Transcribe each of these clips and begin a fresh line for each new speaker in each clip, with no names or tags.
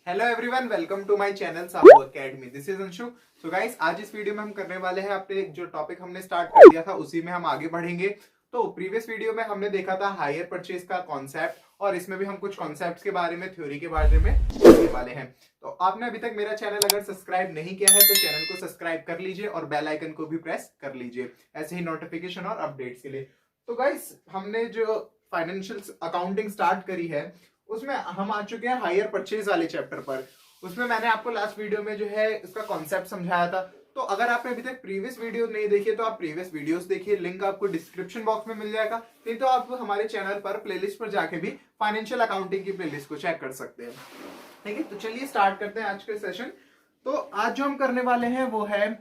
Hello everyone, welcome to my channel Sahu academy. This is Anshu. So guys, आज इस video में हम करने वाले हैं अपने जो टॉपिक हमने स्टार्ट कर दिया था उसी में हम आगे बढ़ेंगे। तो प्रीवियस वीडियो में हमने देखा था हायर परचेज का कॉन्सेप्ट, और इसमें भी हम कुछ कॉन्सेप्ट्स के बारे में, थ्योरी के बारे में पढ़ने वाले हैं। तो आपने अभी तक मेरा चैनल अगर सब्सक्राइब नहीं किया है तो चैनल को सब्सक्राइब कर लीजिए और बेल आइकन को भी प्रेस कर लीजिए ऐसे ही नोटिफिकेशन और अपडेट्स के लिए। तो गाइस, हमने जो फाइनेंशियल अकाउंटिंग स्टार्ट करी है उसमें हम आ चुके हैं हायर परचेज वाले चैप्टर पर। उसमें मैंने आपको लास्ट वीडियो में जो है इसका कॉन्सेप्ट समझाया था। तो अगर आपने अभी तक प्रीवियस वीडियो नहीं देखी तो आप प्रीवियस वीडियोस देखिए, लिंक आपको डिस्क्रिप्शन बॉक्स में मिल जाएगा। नहीं तो आप हमारे चैनल पर प्लेलिस्ट पर जाके भी फाइनेंशियल अकाउंटिंग की प्लेलिस्ट को चेक कर सकते हैं। ठीक है, तो चलिए स्टार्ट करते हैं आज के सेशन। तो आज जो हम करने वाले हैं वो है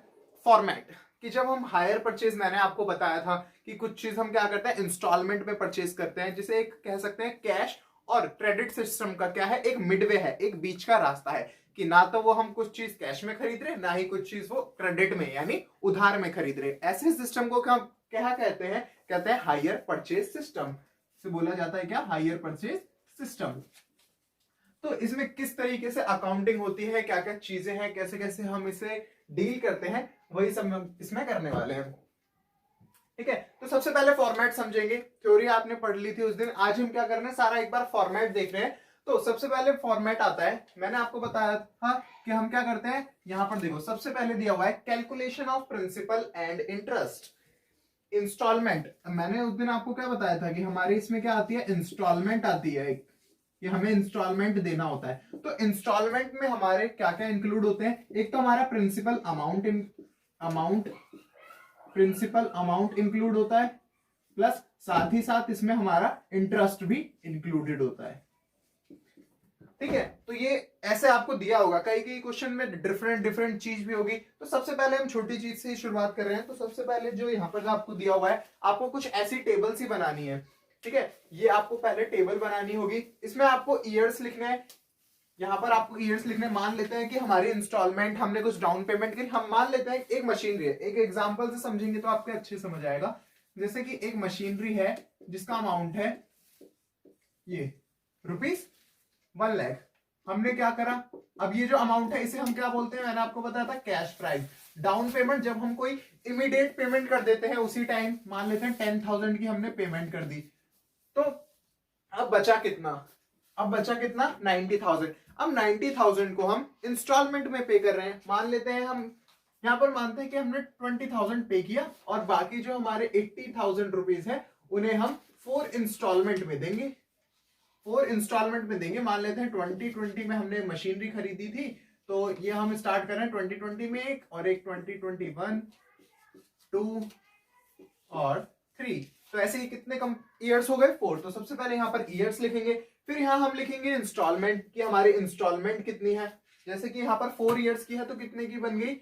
फॉर्मेट, कि जब हम हायर परचेज, मैंने आपको बताया था कि कुछ चीज हम क्या करते हैं इंस्टॉलमेंट में परचेज करते हैं, जिसे एक कह सकते हैं कैश और क्रेडिट सिस्टम का क्या है, एक मिडवे है, एक बीच का रास्ता है कि ना तो वो हम कुछ चीज कैश में खरीद रहे, ना ही कुछ चीज वो क्रेडिट में यानी उधार में खरीद रहे। ऐसे सिस्टम को क्या क्या कहते हैं? कहते हैं हायर परचेज सिस्टम। से बोला जाता है क्या? Hire purchase system. तो इसमें किस तरीके से अकाउंटिंग होती है, क्या क्या चीजें हैं, कैसे कैसे हम इसे डील करते हैं, वही सब हम इसमें करने वाले हैं। ठीक है, तो सबसे पहले फॉर्मेट समझेंगे। थ्योरी आपने पढ़ ली थी उस दिन, आज हम क्या कर रहे हैं, सारा एक बार फॉर्मेट देख रहे हैं। तो सबसे पहले फॉर्मेट आता है, मैंने आपको बताया था कि हम क्या करते हैं। यहां पर देखो, सबसे पहले दिया हुआ है calculation of principal and interest. Instalment, मैंने उस दिन आपको क्या बताया था कि हमारे इसमें क्या आती है, इंस्टॉलमेंट आती है एक, कि हमें इंस्टॉलमेंट देना होता है। तो इंस्टॉलमेंट में हमारे क्या क्या इंक्लूड होते हैं? एक तो हमारा principal amount principal amount include होता है, प्लस साथ ही साथ इसमें हमारा इंटरेस्ट भी इंक्लूडेड होता है। ठीक है, तो ये ऐसे आपको दिया होगा, कई कई क्वेश्चन में डिफरेंट डिफरेंट चीज भी होगी। तो सबसे पहले हम छोटी चीज से ही शुरुआत कर रहे हैं। तो सबसे पहले जो यहाँ पर आपको दिया हुआ है, आपको कुछ ऐसी टेबल्स ही बनानी है। ठीक है, ये आपको पहले टेबल बनानी होगी, इसमें आपको ईयर्स लिखने हैं। यहाँ पर आपको ईयर्स लिखने, मान लेते हैं कि हमारी इंस्टॉलमेंट, हमने कुछ डाउन पेमेंट की, हम मान लेते हैं एक मशीनरी है। एक एग्जांपल से समझेंगे तो आपको अच्छे समझ आएगा। जैसे कि एक मशीनरी है जिसका अमाउंट है ये ₹1,00,000। हमने क्या करा, अब ये जो अमाउंट है इसे हम क्या बोलते हैं, मैंने आपको बताया था कैश प्राइस। डाउन पेमेंट, जब हम कोई इमीडिएट पेमेंट कर देते हैं उसी टाइम, मान लेते हैं 10,000 की हमने पेमेंट कर दी। तो अब बचा कितना? अब बचा कितना? 90,000। अब 90,000 को हम इंस्टॉलमेंट में पे कर रहे हैं। मान लेते हैं, हम यहां पर मानते हैं कि हमने 20,000 पे किया और बाकी जो हमारे 80,000 रुपीज है उन्हें हम 4 इंस्टॉलमेंट में देंगे। 4 इंस्टॉलमेंट में देंगे। मान लेते हैं 2020 में हमने मशीनरी खरीदी थी, तो ये हम स्टार्ट कर रहे हैं 2020 में एक, और एक 2021, 2 और 3। तो ऐसे ही कितने कम ईयर्स हो गए? 4। तो सबसे पहले यहाँ पर ईयर्स लिखेंगे, फिर यहाँ हम लिखेंगे इंस्टॉलमेंट, कि हमारी इंस्टॉलमेंट कितनी है। जैसे कि यहाँ पर 4 ईयर्स की है तो कितने की बन गई?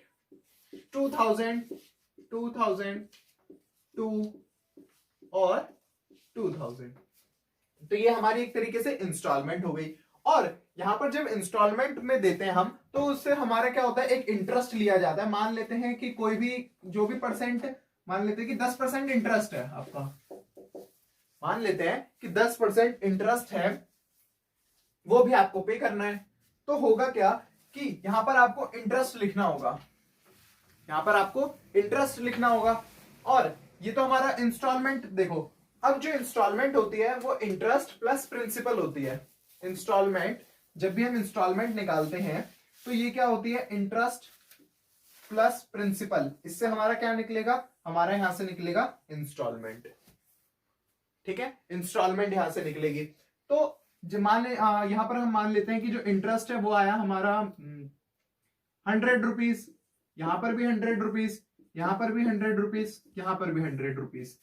2000, 2000, 2 और 2000। तो ये हमारी एक तरीके से इंस्टॉलमेंट हो गई। और यहां पर जब इंस्टॉलमेंट में देते हैं हम, तो उससे हमारा क्या होता है, एक इंटरेस्ट लिया जाता है। मान लेते हैं कि कोई भी जो भी परसेंट, मान लेते हैं कि 10% इंटरेस्ट है आपका, मान लेते हैं कि 10% इंटरेस्ट है, वो भी आपको पे करना है। तो होगा क्या कि यहां पर आपको इंटरेस्ट लिखना होगा, यहां पर आपको इंटरेस्ट लिखना होगा। और ये तो हमारा इंस्टॉलमेंट। देखो, अब जो इंस्टॉलमेंट होती है वो इंटरेस्ट प्लस प्रिंसिपल होती है। इंस्टॉलमेंट, जब भी हम इंस्टॉलमेंट निकालते हैं तो ये क्या होती है, इंटरेस्ट प्लस प्रिंसिपल। इससे हमारा क्या निकलेगा, हमारा यहां से निकलेगा इंस्टॉलमेंट। ठीक है, इंस्टॉलमेंट यहां से निकलेगी। तो यहां पर हम मान लेते हैं कि जो इंटरेस्ट है वो आया हमारा 100 रुपीज, यहां पर भी 100 रुपीज, यहां पर भी 100 रुपीज, यहां पर भी 100 रुपीज।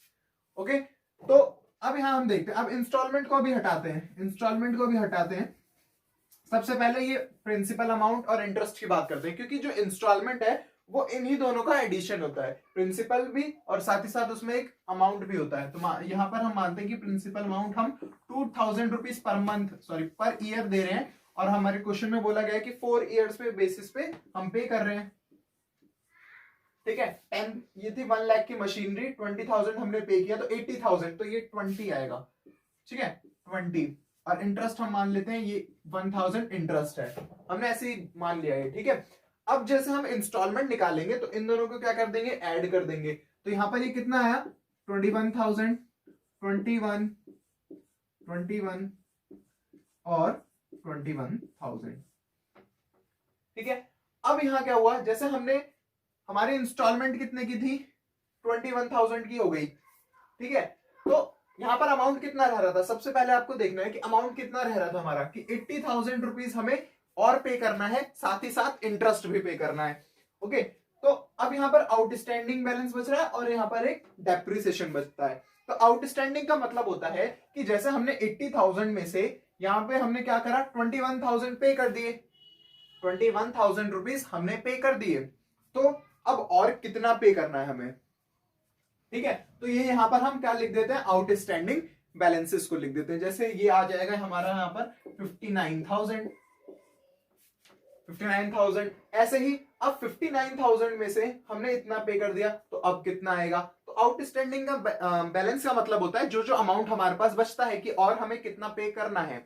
ओके, तो अब यहां हम देखते हैं, अब इंस्टॉलमेंट को भी हटाते हैं, इंस्टॉलमेंट को भी हटाते हैं। सबसे पहले ये प्रिंसिपल अमाउंट और इंटरेस्ट की बात करते हैं, क्योंकि जो इंस्टॉलमेंट है वो इन्हीं दोनों का एडिशन होता है, प्रिंसिपल भी और साथ ही साथ उसमें एक अमाउंट भी होता है। तो यहां पर हम मानते हैं कि प्रिंसिपल अमाउंट हम 2,000 rupees per month, sorry per year दे रहे हैं, और हमारे क्वेश्चन में बोला गया है कि 4 ईयर्स पे बेसिस पे हम पे कर रहे हैं। ठीक है, 10, ये थी 1 लाख की मशीनरी, 20,000 हमने पे किया तो 80,000, तो ये 20 आएगा। ठीक है, 20। और इंटरेस्ट हम मान लेते हैं ये 1000 इंटरेस्ट है, हमने ऐसे ही मान लिया है, ठीक है। अब जैसे हम इंस्टॉलमेंट निकालेंगे तो इन दोनों को क्या कर देंगे, ऐड कर देंगे। तो यहां पर ये कितना आया, 21,000, 21, 21 और 21,000, ठीक है। अब यहां क्या हुआ, जैसे हमने हमारी इंस्टॉलमेंट कितने की थी, 21,000 की हो गई, ठीक है। तो यहां पर अमाउंट कितना रह रहा था, सबसे पहले आपको देखना है कि अमाउंट कितना रह रहा था हमारा, कि 80,000 रुपीज हमें और पे करना है, साथ ही साथ इंटरेस्ट भी पे करना है, ओके। तो अब यहां पर आउटस्टैंडिंग बैलेंस बच रहा है और यहां पर एक डेप्रिसिएशन बचता है। तो आउटस्टैंडिंग का मतलब होता है कि जैसे हमने 80,000 में से यहां पे हमने क्या करा, 21,000 पे कर दिए, 21,000 रुपीज हमने पे कर दिए। तो अब और कितना पे करना है हमें, ठीक है। तो ये यहां पर हम क्या लिख देते हैं, आउटस्टैंडिंग बैलेंसेस को लिख देते हैं। जैसे ये आ जाएगा हमारा यहां पर 59,000, 59,000। ऐसे ही अब 59,000 में से हमने इतना पे कर दिया, तो अब कितना आएगा, तो आउटस्टैंडिंग का बैलेंस का मतलब होता है जो जो अमाउंट हमारे पास बचता है कि और हमें कितना पे करना है,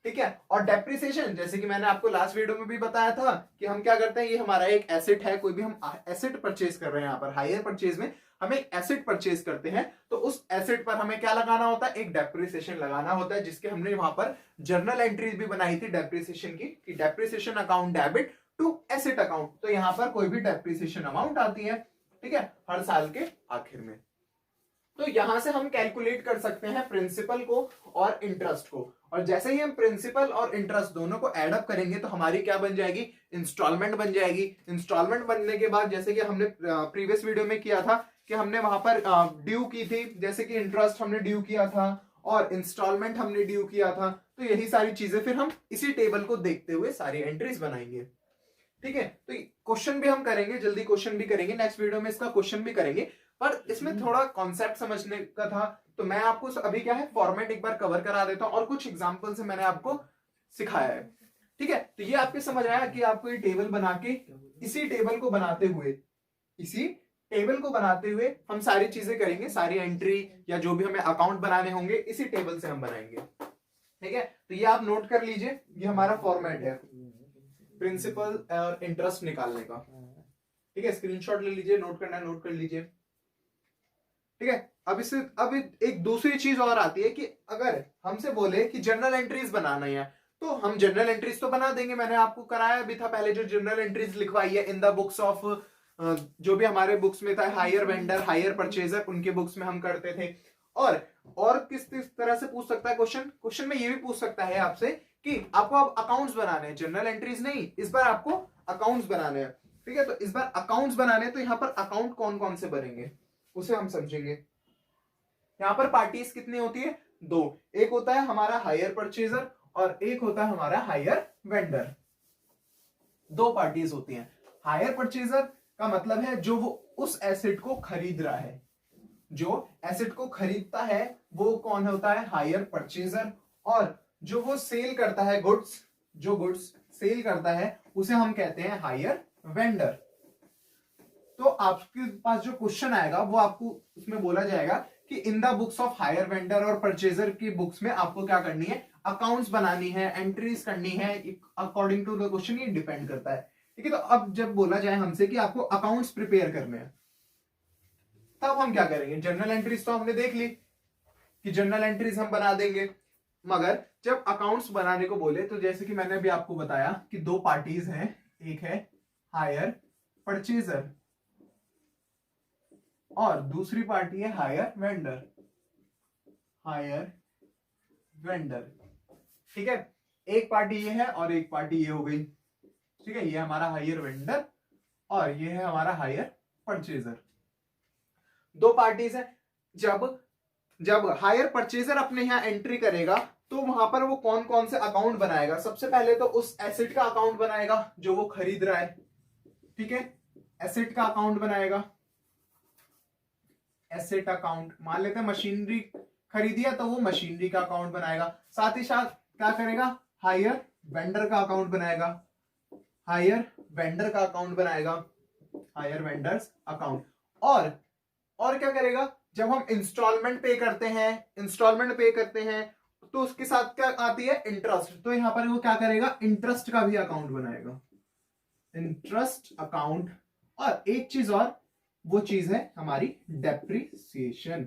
ठीक है। और डेप्रिसिएशन, जैसे कि मैंने आपको लास्ट वीडियो में भी बताया था कि हम क्या करते हैं, ये हमारा एक एसेट है, कोई भी हम एसेट परचेज कर रहे हैं, यहाँ पर हायर परचेज में हम एक एसेट परचेज करते हैं, तो उस एसेट पर हमें क्या लगाना होता है, एक डेप्रिसिएशन लगाना होता है, जिसके हमने वहां पर जर्नल एंट्रीज भी बनाई थी डेप्रिसिएशन की, कि depreciation account debit to asset account. तो यहां पर कोई भी डेप्रिसिएशन अमाउंट आती है, ठीक है, हर साल के आखिर में। तो यहां से हम कैलकुलेट कर सकते हैं प्रिंसिपल को और इंटरेस्ट को, और जैसे ही हम प्रिंसिपल और इंटरेस्ट दोनों को एड अप करेंगे तो हमारी क्या बन जाएगी, इंस्टॉलमेंट बन जाएगी। इंस्टॉलमेंट बनने के बाद, जैसे कि हमने प्रीवियस वीडियो में किया था कि हमने वहां पर ड्यू की थी, जैसे कि इंटरेस्ट हमने ड्यू किया था और इंस्टॉलमेंट हमने ड्यू किया था। तो यही सारी चीजें फिर हम इसी टेबल को देखते हुए सारी एंट्रीज बनाएंगे, ठीक है। तो क्वेश्चन भी हम करेंगे, जल्दी क्वेश्चन भी करेंगे, नेक्स्ट वीडियो में इसका क्वेश्चन भी करेंगे, पर इसमें थोड़ा कॉन्सेप्ट समझने का था। तो मैं आपको अभी क्या है, फॉर्मेट एक बार कवर करा देता हूं और कुछ एग्जांपल से मैंने आपको सिखाया है, ठीक है। तो ये आपके समझ आया कि आपको ये टेबल बना के, इसी टेबल को बनाते हुए, इसी टेबल को बनाते हुए हम सारी चीजें करेंगे, सारी एंट्री या जो भी हमें अकाउंट बनाने होंगे इसी टेबल से हम बनाएंगे, ठीक है। तो ये आप नोट कर लीजिए, ये हमारा फॉर्मेट है प्रिंसिपल और इंटरेस्ट निकालने का, ठीक है। स्क्रीनशॉट ले लीजिए, नोट करना है नोट कर लीजिए, ठीक है। अब एक दूसरी चीज और आती है कि अगर हमसे बोले कि जर्नल एंट्रीज बनाना है, तो हम जर्नल एंट्रीज तो बना देंगे, मैंने आपको कराया भी था पहले, जो जर्नल एंट्रीज लिखवाई है इन द बुक्स ऑफ, जो भी हमारे बुक्स में था, हायर वेंडर, हायर परचेजर, उनके बुक्स में हम करते थे। और किस तरह से पूछ सकता है क्वेश्चन में ये भी पूछ सकता है आपसे कि आपको अब अकाउंट्स बनाने हैं, जर्नल एंट्रीज नहीं, इस बार आपको अकाउंट्स बनाने हैं, ठीक है। तो इस बार अकाउंट्स बनाने हैं, तो यहां पर अकाउंट कौन कौन से बनेंगे उसे हम समझेंगे। यहां पर पार्टीज कितनी होती है, दो, एक होता है हमारा हायर परचेजर और एक होता है हमारा हायर वेंडर। दो पार्टीज होती हैं। हायर परचेजर का मतलब है जो वो उस एसेट को खरीद रहा है, जो एसेट को खरीदता है वो कौन होता है, हायर परचेजर। और जो वो सेल करता है गुड्स, जो गुड्स सेल करता है उसे हम कहते हैं हायर वेंडर। तो आपके पास जो क्वेश्चन आएगा वो आपको उसमें बोला जाएगा कि इन the books of hire vendor और परचेजर की बुक्स में आपको क्या करनी है, अकाउंट्स बनानी है, एंट्रीज करनी है, अकॉर्डिंग टू द क्वेश्चन ये डिपेंड करता है, ठीक है। तो अब जब बोला जाए हमसे कि आपको अकाउंट्स प्रिपेयर करने हैं, तब हम क्या करेंगे, जर्नल एंट्रीज तो हमने देख ली कि जर्नल एंट्रीज हम बना देंगे, मगर जब अकाउंट्स बनाने को बोले तो जैसे कि मैंने अभी आपको बताया कि दो पार्टीज हैं, एक है हायर परचेजर और दूसरी पार्टी है हायर वेंडर, हायर वेंडर, ठीक है। एक पार्टी ये है और एक पार्टी ये हो गई, ठीक है। ये हमारा हायर वेंडर और ये है हमारा हायर परचेजर, दो पार्टीज है। जब हायर परचेजर अपने यहां एंट्री करेगा तो वहां पर वो कौन कौन से अकाउंट बनाएगा, सबसे पहले तो उस एसेट का अकाउंट बनाएगा जो वो खरीद रहा है, ठीक है। एसेट का अकाउंट बनाएगा, एसेट अकाउंट, मान लेते हैं मशीनरी खरीदी है तो वो मशीनरी का अकाउंट बनाएगा। साथ ही साथ क्या करेगा, हायर वेंडर का अकाउंट बनाएगा, हायर वेंडर का अकाउंट बनाएगा, हायर वेंडर्स अकाउंट। और क्या करेगा, जब हम इंस्टॉलमेंट पे करते हैं तो उसके साथ क्या आती है, इंटरेस्ट। तो यहां पर वो क्या करेगा, इंटरेस्ट का भी अकाउंट बनाएगा, इंटरेस्ट अकाउंट। और एक चीज और, वो चीज है हमारी डेप्रीसिएशन,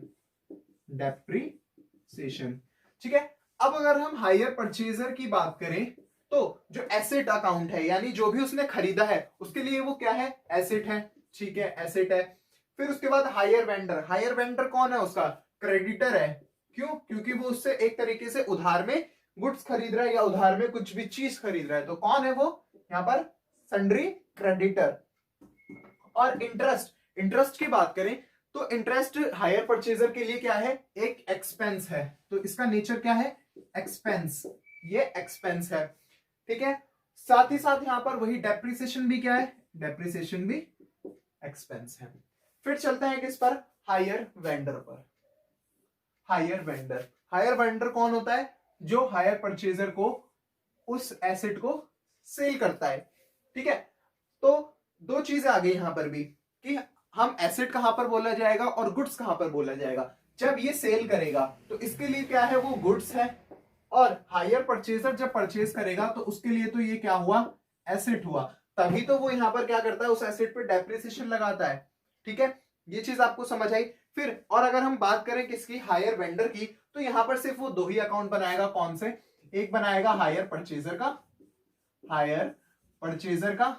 डेप्रीसिएशन। ठीक है। अब अगर हम हायर परचेजर की बात करें तो जो एसेट अकाउंट है, यानी जो भी उसने खरीदा है उसके लिए वो क्या है, एसेट है। ठीक है, एसेट है। फिर उसके बाद हायर वेंडर, हायर वेंडर कौन है, उसका क्रेडिटर है। क्यों, क्योंकि वो उससे एक तरीके से उधार में गुड्स खरीद रहा है या उधार में कुछ भी चीज खरीद रहा है, तो कौन है वो, यहां पर सन्ड्री क्रेडिटर। और इंटरेस्ट, इंटरेस्ट की बात करें तो इंटरेस्ट हायर परचेजर के लिए क्या है, एक एक्सपेंस है। तो इसका नेचर क्या है, एक्सपेंस, ये एक्सपेंस है। ठीक है। साथ ही साथ यहां पर वही डेप्रिसिएशन भी क्या है, डेप्रिसिएशन भी एक्सपेंस है। फिर चलते हैं किस पर, हायर वेंडर पर। हायर वेंडर, हायर वेंडर कौन होता है, जो हायर परचेजर को उस एसेट को सेल करता है। ठीक है। तो दो चीजें आ गई यहां पर भी कि हम एसेट कहां पर बोला जाएगा और गुड्स कहां पर बोला जाएगा। जब ये सेल करेगा तो इसके लिए क्या है, वो गुड्स है। और हायर परचेजर जब परचेज करेगा तो उसके लिए तो ये क्या हुआ, एसेट हुआ। तभी तो वो यहां पर क्या करता है, उस एसेट पे डेप्रिसिएशन लगाता है। ठीक है, ये चीज आपको समझ आई। फिर और अगर हम बात करें किसकी, हायर वेंडर की, तो यहां पर सिर्फ वो दो ही अकाउंट बनाएगा। कौन से, एक बनाएगा हायर परचेजर का, हायर परचेजर का,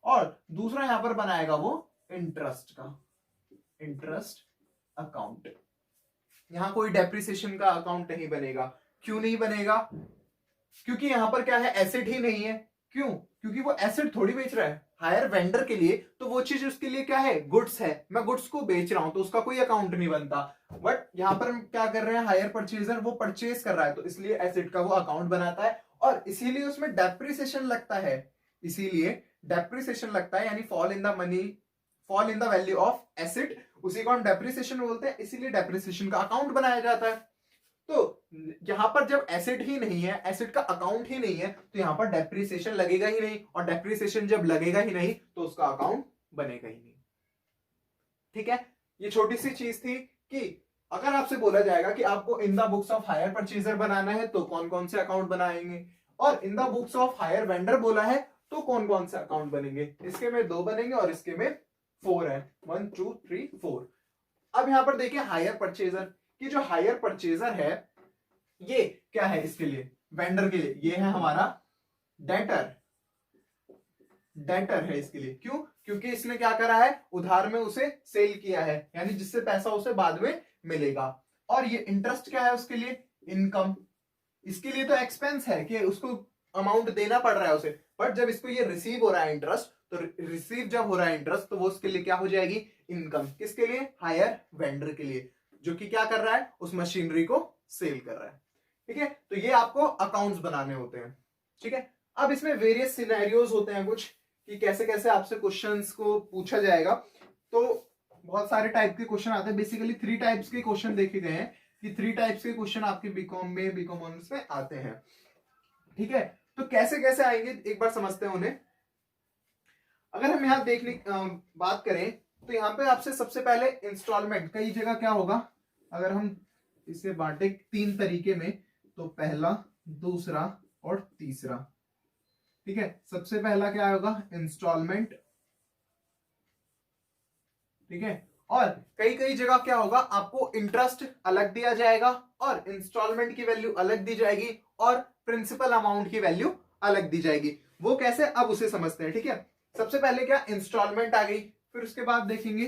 और दूसरा यहां पर बनाएगा वो इंटरेस्ट का, इंटरेस्ट अकाउंट। यहां कोई डेप्रिसिएशन का अकाउंट नहीं बनेगा। क्यों नहीं बनेगा, क्योंकि यहां पर क्या है, एसेट ही नहीं है। क्यों, क्योंकि वो एसेट थोड़ी बेच रहा है। हायर वेंडर के लिए तो वो चीज उसके लिए क्या है, गुड्स है। मैं गुड्स को बेच रहा हूं तो उसका कोई अकाउंट नहीं बनता। बट यहां पर हम क्या कर रहे हैं, हायर परचेजर वो परचेज कर रहा है तो इसलिए एसेट का वो अकाउंट बनाता है और इसीलिए उसमें डेप्रिसिएशन लगता है। इसीलिए डेप्रिसिएशन लगता है, यानी fall in the money, fall in the value of asset, उसी को हम डेप्रिसिएशन बोलते हैं। इसीलिए डेप्रिसिएशन का अकाउंट बनाया जाता है। तो यहां पर जब एसेट ही नहीं है, एसेट का अकाउंट ही नहीं है, तो यहां पर डेप्रिसिएशन लगेगा ही नहीं, और डेप्रिसिएशन जब लगेगा ही नहीं तो उसका अकाउंट बनेगा ही नहीं। ठीक है, ये छोटी सी चीज थी कि अगर आपसे बोला जाएगा कि आपको in the books of hire purchaser बनाना है तो कौन कौन से अकाउंट बनाएंगे, और in the books of hire vendor बोला है तो कौन कौन से अकाउंट बनेंगे। इसके में 2 बनेंगे और इसके में 4 है, 1 2 3 4। अब यहां पर देखिए हायर परचेजर की, जो हायर परचेजर है ये क्या है, इसके लिए वेंडर के लिए ये है हमारा डेटर, डेटर है इसके लिए। क्यों, क्योंकि इसने क्या करा है, उधार में उसे सेल किया है, यानी जिससे पैसा उसे बाद में मिलेगा। और ये इंटरेस्ट क्या है उसके लिए, इनकम। इसके लिए तो एक्सपेंस है कि उसको अमाउंट देना पड़ रहा है उसे, बट जब इसको ये रिसीव हो रहा है इंटरेस्ट, तो रिसीव जब हो रहा है इंटरेस्ट तो वो उसके लिए क्या हो जाएगी, इनकम। किसके लिए, हायर वेंडर के लिए, जो कि क्या कर रहा है, उस मशीनरी को सेल कर रहा है। ठीक है, तो ये आपको अकाउंट्स बनाने होते हैं। ठीक है, अब इसमें वेरियस सिनेरियोज होते हैं कुछ, कि कैसे कैसे आपसे क्वेश्चंस को पूछा जाएगा। तो बहुत सारे टाइप के क्वेश्चन आते हैं। बेसिकली 3 टाइप्स के क्वेश्चन देखे गए हैं कि 3 टाइप्स के क्वेश्चन आपके बीकॉम में, बीकॉम ऑनर्स में आते हैं। ठीक है, तो कैसे कैसे आएंगे एक बार समझते हैं उन्हें। अगर हम यहाँ देखने बात करें तो यहाँ पे आपसे सबसे पहले इंस्टॉलमेंट, कई जगह क्या होगा, अगर हम इसे बांटे 3 तरीके में, तो पहला, दूसरा और तीसरा। ठीक है, सबसे पहला क्या होगा, इंस्टॉलमेंट। ठीक है, और कई कई जगह क्या होगा, आपको इंटरेस्ट अलग दिया जाएगा और इंस्टॉलमेंट की वैल्यू अलग दी जाएगी और प्रिंसिपल अमाउंट की वैल्यू अलग दी जाएगी। वो कैसे, अब उसे समझते हैं। ठीक है, सबसे पहले क्या, इंस्टॉलमेंट आ गई। फिर उसके बाद देखेंगे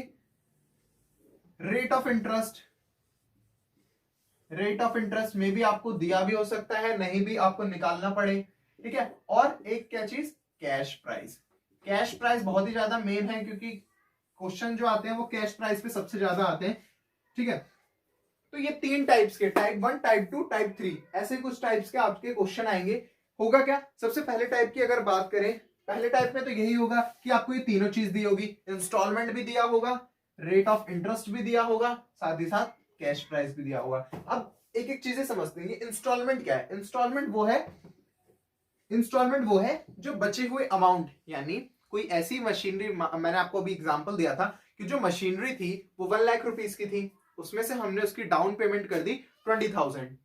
rate of interest. Rate of interest में भी आपको दिया भी हो सकता है, नहीं भी, आपको निकालना पड़े। ठीक है, और एक क्या चीज, कैश प्राइस। कैश प्राइस बहुत ही ज्यादा मेन है, क्योंकि क्वेश्चन जो आते हैं वो कैश प्राइस पे सबसे ज्यादा आते हैं। ठीक है, तो ये 3 टाइप्स के, टाइप 1, टाइप 2, टाइप 3, ऐसे कुछ टाइप्स के आपके क्वेश्चन आएंगे। होगा क्या, सबसे पहले टाइप की अगर बात करें, पहले टाइप में तो यही होगा कि आपको ये तीनों चीज दी होगी, इंस्टॉलमेंट भी दिया होगा, रेट ऑफ इंटरेस्ट भी दिया होगा, साथ ही साथ कैश प्राइस भी दिया होगा। अब एक एक चीजें समझते हैं। इंस्टॉलमेंट क्या है, इंस्टॉलमेंट वो है जो बचे हुए अमाउंट, यानी कोई ऐसी मशीनरी, मैंने आपको अभी एग्जांपल दिया था कि जो मशीनरी थी वो 1 लाख रुपीस की थी, उसमें से हमने उसकी डाउन पेमेंट कर दी 20,000।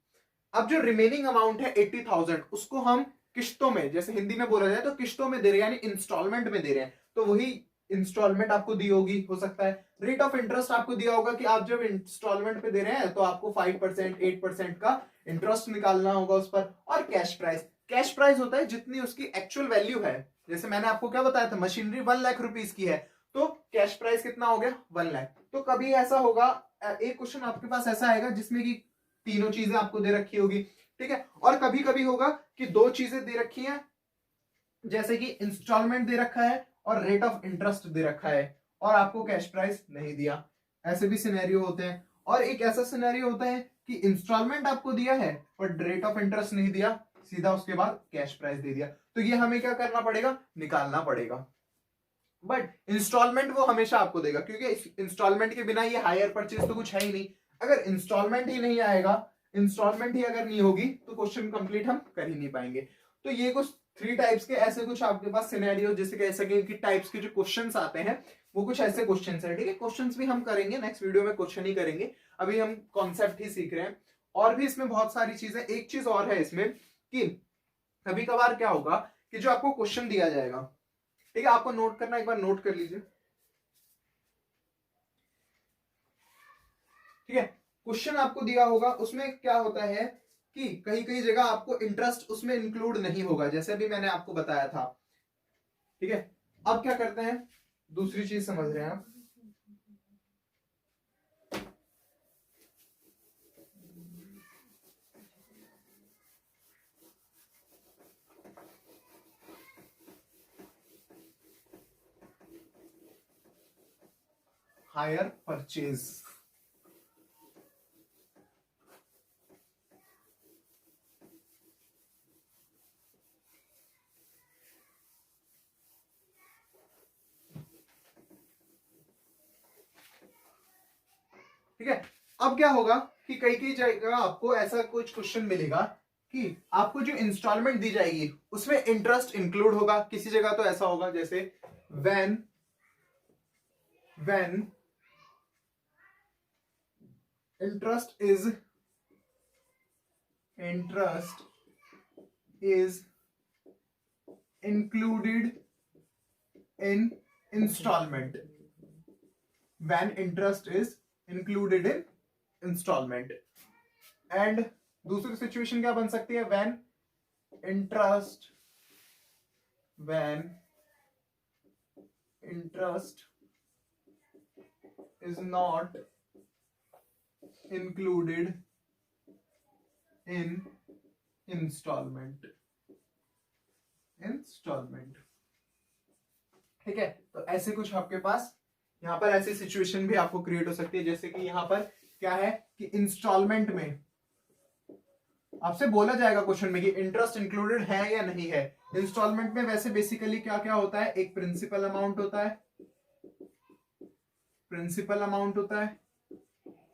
अब जो रिमेनिंग अमाउंट है 80,000 उसको हम किश्तों में, जैसे हिंदी में बोला जाए तो किश्तों में दे रहे हैं, यानी इंस्टॉलमेंट में दे रहे हैं, तो वही इंस्टॉलमेंट आपको दी होगी, हो सकता है रेट ऑफ इंटरेस्ट आपको दिया होगा कि आप जब इंस्टॉलमेंट पे दे रहे हैं तो आपको 5% 8% का इंटरेस्ट निकालना होगा उस पर। और कैश प्राइस, कैश प्राइस होता है जितनी उसकी एक्चुअल वैल्यू है। जैसे मैंने आपको क्या बताया था, मशीनरी 1 लाख रुपीस की है तो कैश प्राइस कितना हो गया 1 लाख। तो कभी ऐसा होगा, एक क्वेश्चन आपके पास ऐसा आएगा जिसमें कि तीनों चीजें आपको दे रखी होगी, ठीक है। और कभी कभी होगा कि दो चीजें दे रखी हैं, जैसे कि इंस्टॉलमेंट दे रखा है और रेट ऑफ इंटरेस्ट दे रखा है और आपको कैश प्राइस नहीं दिया, ऐसे भी सिनेरियो होते हैं। और एक ऐसा सिनेरियो होता है कि इंस्टॉलमेंट आपको दिया है और रेट ऑफ इंटरेस्ट नहीं दिया, सीधा उसके बाद कैश प्राइस दे दिया, तो ये हमें क्या करना पड़ेगा, निकालना पड़ेगा। बट इंस्टॉलमेंट वो हमेशा आपको देगा, क्योंकि इंस्टॉलमेंट के बिना ये हायर परचेज तो कुछ है ही नहीं। अगर इंस्टॉलमेंट ही नहीं आएगा, इंस्टॉलमेंट ही अगर नहीं होगी तो क्वेश्चन कंप्लीट हम कर ही नहीं पाएंगे। तो ये कुछ 3 टाइप्स के ऐसे कुछ आपके पास सिनेरियो, जैसे कह सके कि टाइप्स के जो क्वेश्चंस आते हैं वो कुछ ऐसे क्वेश्चंस हैं, ठीक है। क्वेश्चंस भी हम करेंगे नेक्स्ट वीडियो में, क्वेश्चन ही करेंगे, अभी हम कॉन्सेप्ट ही सीख रहे हैं। और भी इसमें बहुत सारी चीजें, एक चीज और है इसमें कि कभी कभार क्या होगा कि जो आपको क्वेश्चन दिया जाएगा, ठीक है, आपको नोट करना, एक बार नोट कर लीजिए, ठीक है। क्वेश्चन आपको दिया होगा, उसमें क्या होता है कि कहीं कहीं जगह आपको इंटरेस्ट उसमें इंक्लूड नहीं होगा, जैसे अभी मैंने आपको बताया था, ठीक है। अब क्या करते हैं, दूसरी चीज समझ रहे हैं आप, हायर परचेज, ठीक है। अब क्या होगा कि कई कई जगह आपको ऐसा कुछ क्वेश्चन मिलेगा कि आपको जो इंस्टॉलमेंट दी जाएगी उसमें इंटरेस्ट इंक्लूड होगा, किसी जगह तो ऐसा होगा जैसे when when interest is included in installment, when interest is included in installment। And दूसरी सिचुएशन क्या बन सकती है, interest when interest is not included in installment, ठीक है। तो ऐसे कुछ आपके पास यहां पर ऐसी सिचुएशन भी आपको क्रिएट हो सकती है, जैसे कि यहां पर क्या है कि इंस्टॉलमेंट में आपसे बोला जाएगा क्वेश्चन में कि इंटरेस्ट इंक्लूडेड है या नहीं है। इंस्टॉलमेंट में वैसे बेसिकली क्या क्या होता है, एक प्रिंसिपल अमाउंट होता है,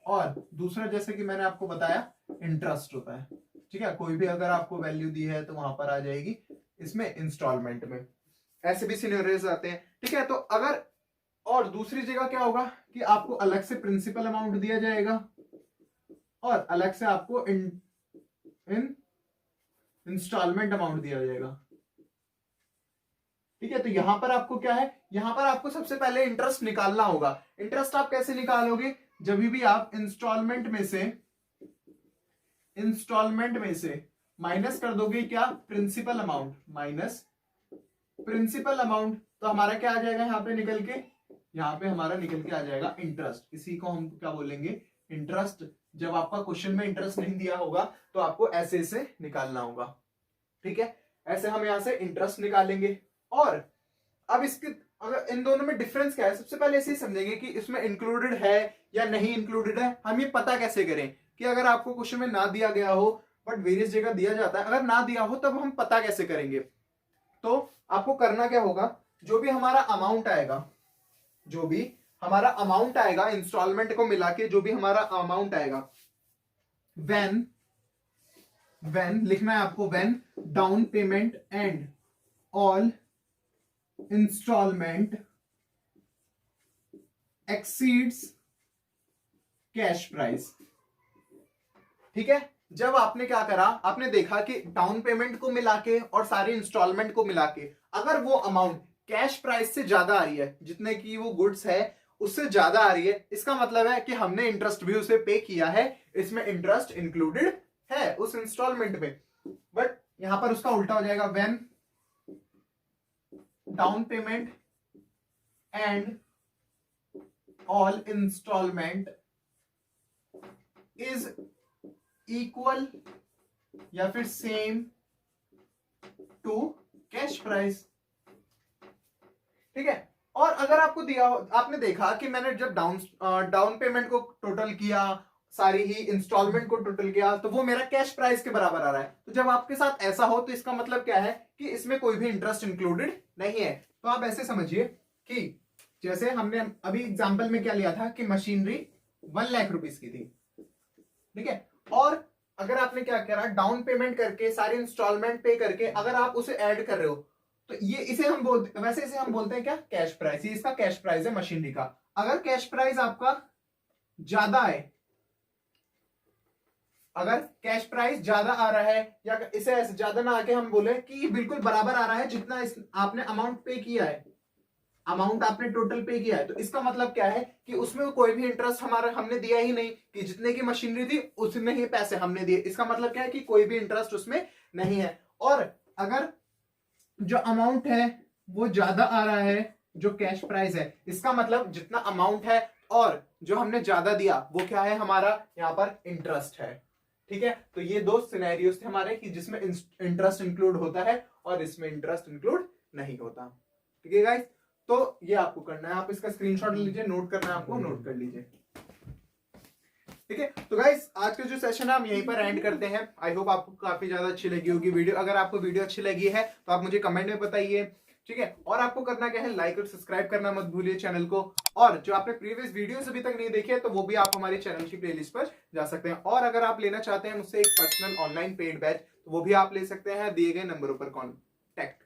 और दूसरा जैसे कि मैंने आपको बताया इंटरेस्ट होता है, ठीक है। कोई भी अगर आपको वैल्यू दी है तो वहां पर आ जाएगी इसमें इंस्टॉलमेंट में, ऐसे भी सिनेरियोज आते हैं, ठीक है। तो अगर, और दूसरी जगह क्या होगा कि आपको अलग से प्रिंसिपल अमाउंट दिया जाएगा और अलग से आपको इंस्टॉलमेंट अमाउंट दिया जाएगा, ठीक है। तो यहां पर आपको क्या है, यहां पर आपको सबसे पहले इंटरेस्ट निकालना होगा। इंटरेस्ट आप कैसे निकालोगे, जब भी आप इंस्टॉलमेंट में से माइनस कर दोगे क्या, principal amount minus principal amount, तो हमारा क्या आ जाएगा यहाँ पे निकल के, यहाँ पे हमारा निकल के आ जाएगा इंटरेस्ट। इसी को हम क्या बोलेंगे, इंटरेस्ट। जब आपका क्वेश्चन में इंटरेस्ट नहीं दिया होगा तो आपको ऐसे से निकालना होगा, ठीक है। ऐसे हम यहां से इंटरेस्ट निकालेंगे। और अब इसके, अगर इन दोनों में डिफरेंस क्या है, सबसे पहले ऐसे ही समझेंगे कि इसमें इंक्लूडेड है या नहीं इंक्लूडेड है। हम ये पता कैसे करें कि अगर आपको क्वेश्चन में ना दिया गया हो बट वेरियस जगह दिया जाता है, अगर ना दिया हो तब हम पता कैसे करेंगे। तो आपको करना क्या होगा, जो भी हमारा अमाउंट आएगा इंस्टॉलमेंट को मिला के, जो भी हमारा अमाउंट आएगा, व्हेन लिखना है आपको, when down payment and all instalment exceeds cash price, ठीक है। जब आपने क्या करा, आपने देखा कि डाउन पेमेंट को मिला के और सारी इंस्टॉलमेंट को मिला के अगर वो अमाउंट कैश प्राइस से ज्यादा आ रही है, जितने की वो गुड्स है उससे ज्यादा आ रही है, इसका मतलब है कि हमने इंटरेस्ट भी उसे पे किया है, इसमें इंटरेस्ट इंक्लूडेड है उस इंस्टॉलमेंट में। बट यहां पर उसका उल्टा हो जाएगा, when down payment and all instalment is equal या फिर सेम टू कैश प्राइस। ठीक है। और अगर आपको दिया, आपने देखा कि मैंने जब डाउन पेमेंट को टोटल किया, सारी ही इंस्टॉलमेंट को टोटल किया, तो वो मेरा कैश प्राइस के बराबर आ रहा है। तो जब आपके साथ ऐसा हो तो इसका मतलब क्या है कि इसमें कोई भी इंटरेस्ट इंक्लूडेड नहीं है। तो आप ऐसे समझिए कि जैसे हमने अभी एग्जांपल में क्या लिया था कि मशीनरी 1 लाख रुपीस की थी। ठीक है। और अगर आपने क्या करा, डाउन पेमेंट करके सारी इंस्टॉलमेंट पे करके अगर आप उसे ऐड कर रहे हो, तो ये इसे हम बोलते, वैसे इसे हम बोलते हैं क्या, कैश प्राइस। ये इसका कैश प्राइस है मशीनरी का। अगर कैश प्राइस आपका ज्यादा है, अगर कैश प्राइस ज्यादा आ रहा है, या इसे ऐसे ज्यादा ना आके हम बोले कि बिल्कुल बराबर आ रहा है जितना आपने अमाउंट पे किया है, अमाउंट आपने टोटल पे किया है, तो इसका मतलब क्या है कि उसमें कोई भी इंटरेस्ट हमारा हमने दिया ही नहीं, कि जितने की मशीनरी थी उतने ही पैसे हमने दिए। इसका मतलब क्या है कि कोई भी इंटरेस्ट उसमें नहीं है। और अगर जो अमाउंट है वो ज्यादा आ रहा है, जो कैश प्राइस है, इसका मतलब जितना अमाउंट है और जो हमने ज्यादा दिया वो क्या है, हमारा यहाँ पर इंटरेस्ट है। ठीक है। तो ये दो सिनेरियोस थे हमारे कि जिसमें इंटरेस्ट इंक्लूड होता है और इसमें इंटरेस्ट इंक्लूड नहीं होता। ठीक है गाइस, तो ये आपको करना है, आप इसका स्क्रीनशॉट लीजिए, नोट करना है आपको, नोट कर लीजिए। ठीक है। तो गाइस आज का जो सेशन है हम यहीं पर एंड करते हैं। आई होप आपको काफी ज्यादा अच्छी लगी होगी वीडियो। अगर आपको वीडियो अच्छी लगी है तो आप मुझे कमेंट में बताइए। ठीक है। और आपको करना क्या है, लाइक और सब्सक्राइब करना मत भूलिए चैनल को। और जो आपने प्रीवियस वीडियोस अभी तक नहीं देखे तो वो भी आप हमारे चैनल की प्लेलिस्ट पर जा सकते हैं। और अगर आप लेना चाहते हैं मुझसे एक पर्सनल ऑनलाइन पेड बैच, तो वो भी आप ले सकते हैं दिए गए नंबरों पर कॉन्टैक्ट